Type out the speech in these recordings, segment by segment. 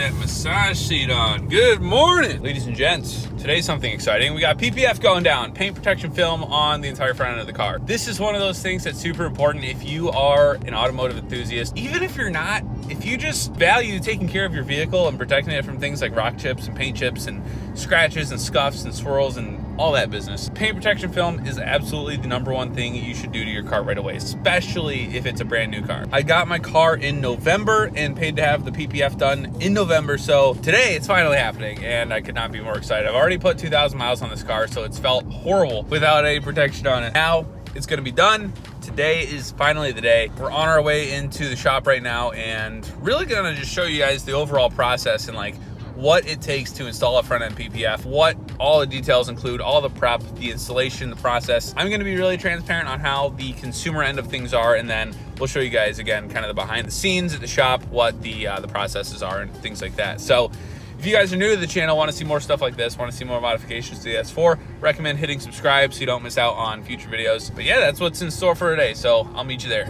that massage seat on. Good morning, ladies and gents. Today's something exciting. We got PPF going down, paint protection film on the entire front end of the car. This is one of those things that's super important if you are an automotive enthusiast. Even if you're not, if you just value taking care of your vehicle and protecting it from things like rock chips and paint chips and scratches and scuffs and swirls and all that business, paint protection film is absolutely the number one thing you should do to your car right away, especially if it's a brand new car. I got my car in November and paid to have the PPF done in November, so today it's finally happening and I could not be more excited. I've already put 2,000 miles on this car, so it's felt horrible without any protection on it. Now it's gonna be done. Today is finally the day. We're on our way into the shop right now and really gonna just show you guys the overall process and like what it takes to install a front end PPF, what all the details include, all the prep, the installation, the process. I'm gonna be really transparent on how the consumer end of things are, and then we'll show you guys again kind of the behind the scenes at the shop, what the processes are and things like that. So if you guys are new to the channel, want to see more stuff like this, want to see more modifications to the S4, recommend hitting subscribe so you don't miss out on future videos. But yeah, that's what's in store for today, so I'll meet you there.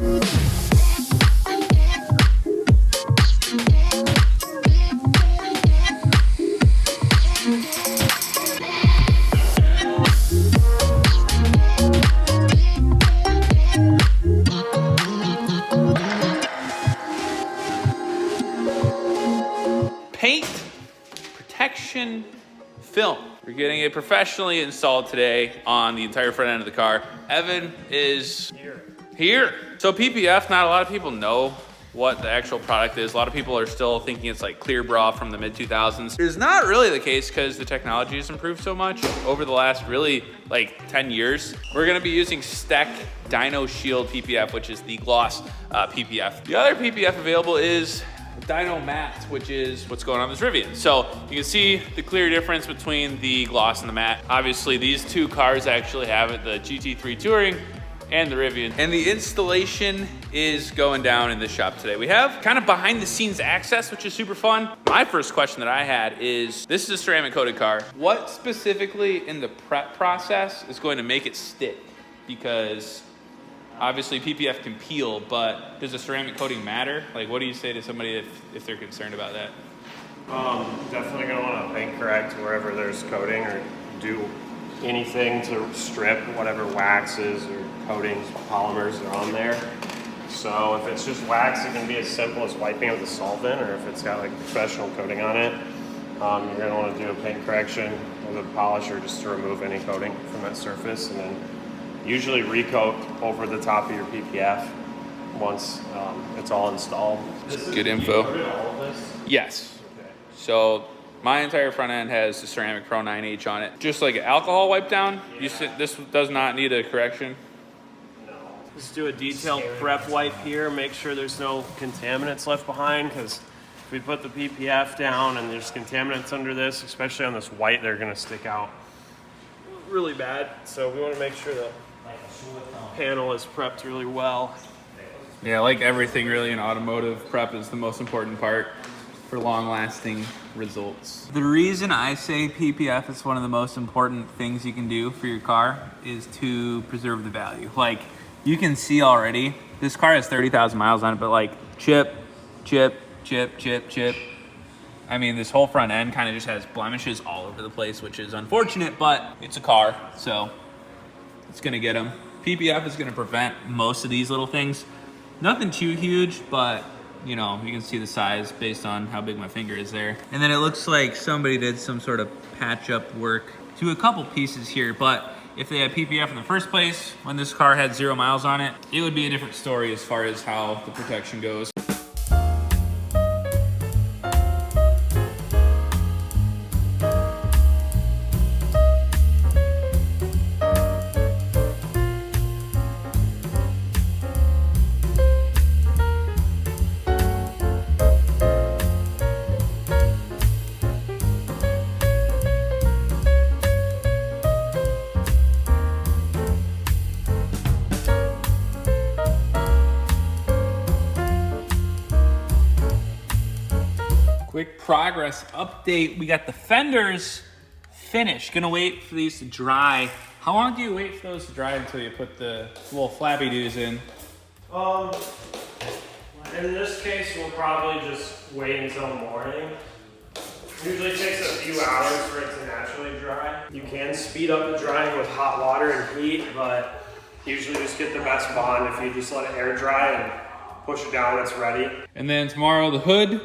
Paint protection film. We're getting it professionally installed today on the entire front end of the car. Evan is here. So PPF, not a lot of people know what the actual product is. A lot of people are still thinking it's like Clear Bra from the mid 2000s. It's not really the case because the technology has improved so much over the last really like 10 years. We're gonna be using Steck Dyno Shield PPF, which is the gloss PPF. The other PPF available is Dyno Matte, which is what's going on this Rivian. So you can see the clear difference between the gloss and the matte. Obviously these two cars actually have it, the GT3 Touring and the Rivian. And the installation is going down in this shop today. We have kind of behind the scenes access, which is super fun. My first question that I had is, this is a ceramic coated car. What specifically in the prep process is going to make it stick? Because obviously PPF can peel, but does the ceramic coating matter? Like, what do you say to somebody if they're concerned about that? Definitely gonna want to paint correct wherever there's coating, or do anything to strip whatever waxes or coatings, polymers are on there. So if it's just wax, it can be as simple as wiping it with a solvent, or if it's got like professional coating on it, you're gonna want to do a paint correction with a polisher just to remove any coating from that surface, and then usually recoat over the top of your PPF once it's all installed. Good info. All of this? Yes. Okay. So my entire front end has the Ceramic Pro 9H on it. Just like an alcohol wipe down, this does not need a correction. No. Just do a detailed prep wipe here, make sure there's no contaminants left behind, because if we put the PPF down and there's contaminants under this, especially on this white, they're gonna stick out really bad. So we wanna make sure the panel is prepped really well. Yeah, like everything really in automotive, prep is the most important part for long-lasting results. The reason I say PPF is one of the most important things you can do for your car is to preserve the value. Like, you can see already, this car has 30,000 miles on it, but like chip, chip, chip, chip, chip. I mean, this whole front end kind of just has blemishes all over the place, which is unfortunate, but it's a car, so it's gonna get them. PPF is gonna prevent most of these little things. Nothing too huge, but you know, you can see the size based on how big my finger is there. And then it looks like somebody did some sort of patch up work to a couple pieces here, but if they had PPF in the first place, when this car had 0 miles on it, it would be a different story as far as how the protection goes. Quick progress update. We got the fenders finished. Gonna wait for these to dry. How long do you wait for those to dry until you put the little flappy doos in? In this case, we'll probably just wait until morning. Usually takes a few hours for it to naturally dry. You can speed up the drying with hot water and heat, but usually just get the best bond if you just let it air dry and push it down, it's ready. And then tomorrow the hood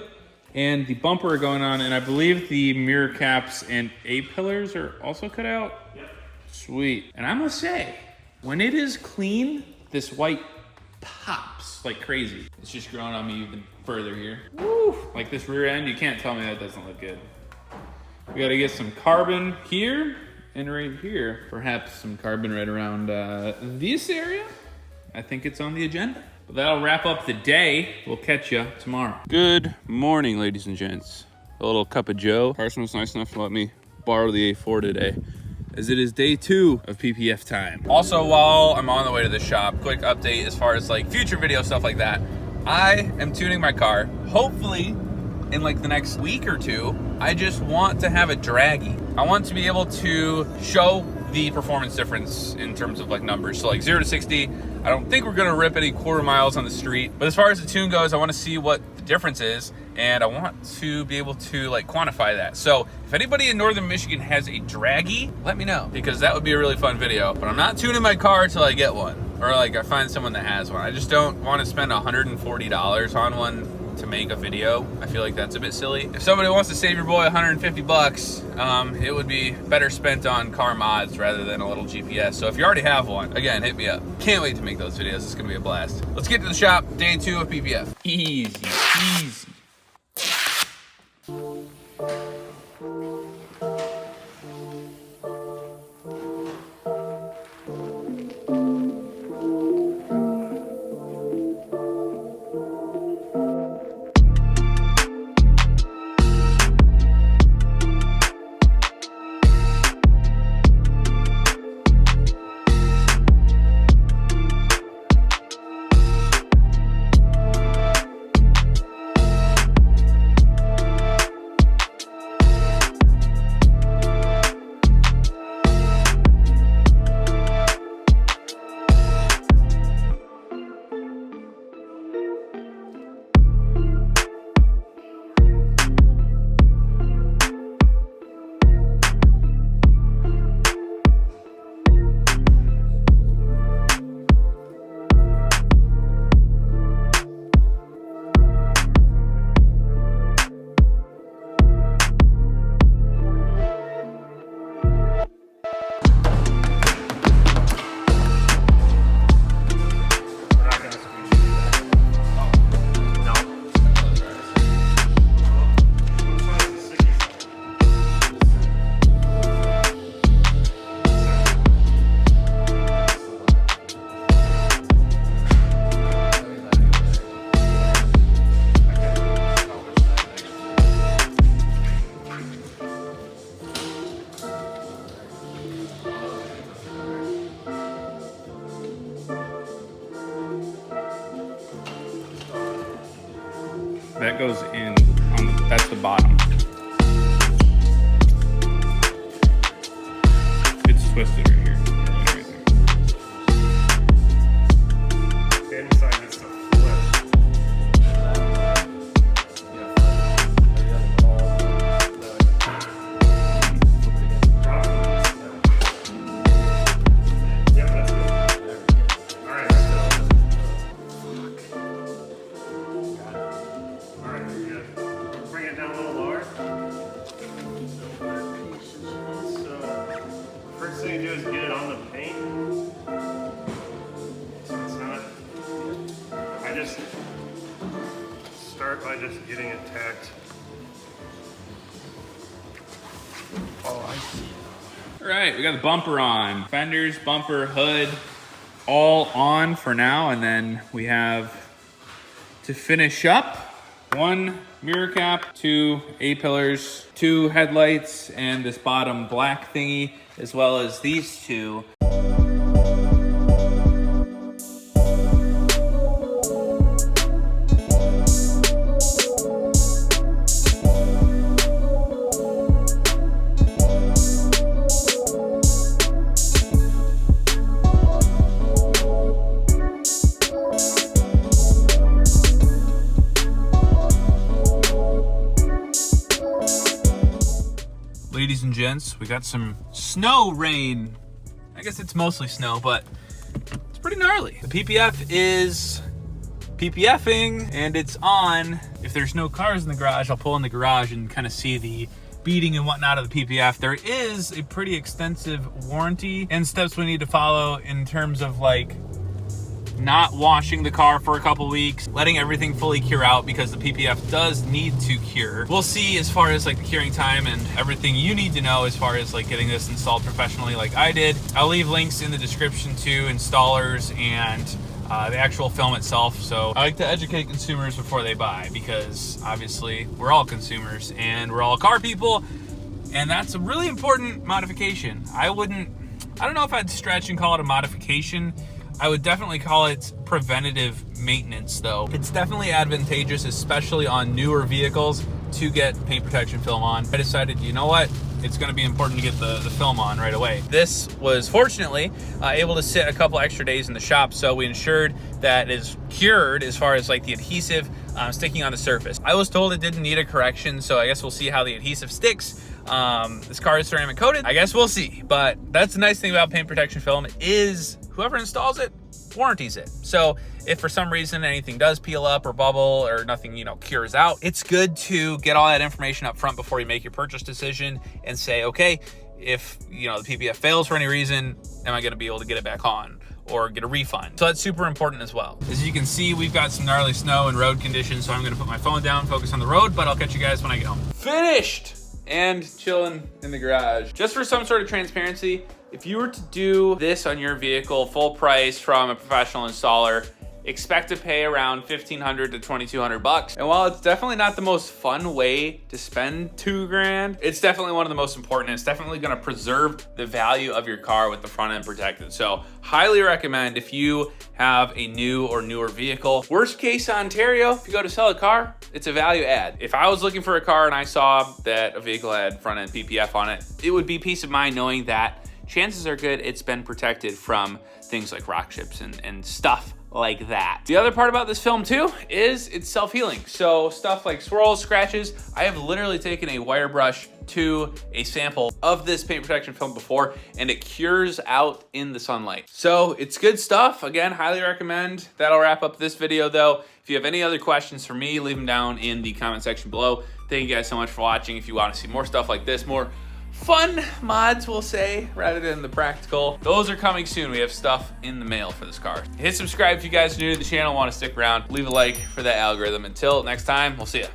and the bumper are going on, and I believe the mirror caps and A-pillars are also cut out. Yep. Sweet. And I must say, when it is clean, this white pops like crazy. It's just growing on me even further here. Woo! Like this rear end, you can't tell me that doesn't look good. We gotta get some carbon here and right here. Perhaps some carbon right around this area. I think it's on the agenda. But that'll wrap up the day. We'll catch you tomorrow. Good morning, ladies and gents. A little cup of Joe. Carson was nice enough to let me borrow the A4 today, as it is day 2 of PPF time. Also, while I'm on the way to the shop, quick update as far as like future video stuff like that. I am tuning my car. Hopefully in like the next week or 2, I just want to have it draggy. I want to be able to show the performance difference in terms of like numbers. So like 0 to 60, I don't think we're gonna rip any quarter miles on the street. But as far as the tune goes, I wanna see what the difference is, and I want to be able to like quantify that. So if anybody in Northern Michigan has a draggy, let me know, because that would be a really fun video. But I'm not tuning my car till I get one, or like I find someone that has one. I just don't wanna spend $140 on one to make a video. I feel like that's a bit silly. If somebody wants to save your boy 150 bucks, it would be better spent on car mods rather than a little GPS. So if you already have one, again, hit me up. Can't wait to make those videos. It's gonna be a blast. Let's get to the shop. Day 2 of PPF. Easy, easy. That goes in on the, that's the bottom. It's twisted right here. Right there. The inside needs to flip. Yep, that's good. All right, let's go. All right, you're good. Bring it down a little lower. So, first thing you do is get it on the paint. So it's not. I just start by just getting it tacked. Oh, I see. All right, we got the bumper on. Fenders, bumper, hood, all on for now. And then we have to finish up 1 mirror cap, 2 A-pillars, 2 headlights, and this bottom black thingy, as well as these 2. ladies and gents. We got some snow rain. I guess it's mostly snow, but it's pretty gnarly. The PPF is PPFing and it's on. If there's no cars in the garage, I'll pull in the garage and kind of see the beating and whatnot of the PPF. There is a pretty extensive warranty and steps we need to follow in terms of like not washing the car for a couple weeks, letting everything fully cure out because the PPF does need to cure. We'll see as far as like the curing time and everything you need to know as far as like getting this installed professionally like I did. I'll leave links in the description to installers and the actual film itself. So I like to educate consumers before they buy because obviously we're all consumers and we're all car people, and that's a really important modification. I don't know if I'd stretch and call it a modification. I would definitely call it preventative maintenance though. It's definitely advantageous, especially on newer vehicles, to get paint protection film on. I decided, you know what? It's gonna be important to get the film on right away. This was fortunately able to sit a couple extra days in the shop, so we ensured that it is cured as far as like the adhesive sticking on the surface. I was told it didn't need a correction, so I guess we'll see how the adhesive sticks. This car is ceramic coated. I guess we'll see, but that's the nice thing about paint protection film is whoever installs it warranties it. So if for some reason anything does peel up or bubble or nothing, cures out, it's good to get all that information up front before you make your purchase decision and say, okay, if the PPF fails for any reason, am I going to be able to get it back on or get a refund? So that's super important as well. As you can see, we've got some gnarly snow and road conditions, so I'm going to put my phone down, focus on the road, but I'll catch you guys when I get home. Finished and chilling in the garage. Just for some sort of transparency, if you were to do this on your vehicle full price from a professional installer, expect to pay around $1,500 to $2,200. And while it's definitely not the most fun way to spend $2,000, it's definitely one of the most important. It's definitely gonna preserve the value of your car with the front end protected. So highly recommend if you have a new or newer vehicle. Worst case Ontario, if you go to sell a car, it's a value add. If I was looking for a car and I saw that a vehicle had front end PPF on it, it would be peace of mind knowing that chances are good it's been protected from things like rock chips and stuff like that. The other part about this film too is it's self-healing. So stuff like swirls, scratches, I have literally taken a wire brush to a sample of this paint protection film before and it cures out in the sunlight. So it's good stuff. Again, highly recommend. That'll wrap up this video though. If you have any other questions for me, leave them down in the comment section below. Thank you guys so much for watching. If you want to see more stuff like this, more fun mods, we'll say, rather than the practical, those are coming soon. We have stuff in the mail for this car. Hit subscribe if you guys are new to the channel, want to stick around. Leave a like for that algorithm. Until next time, we'll see ya.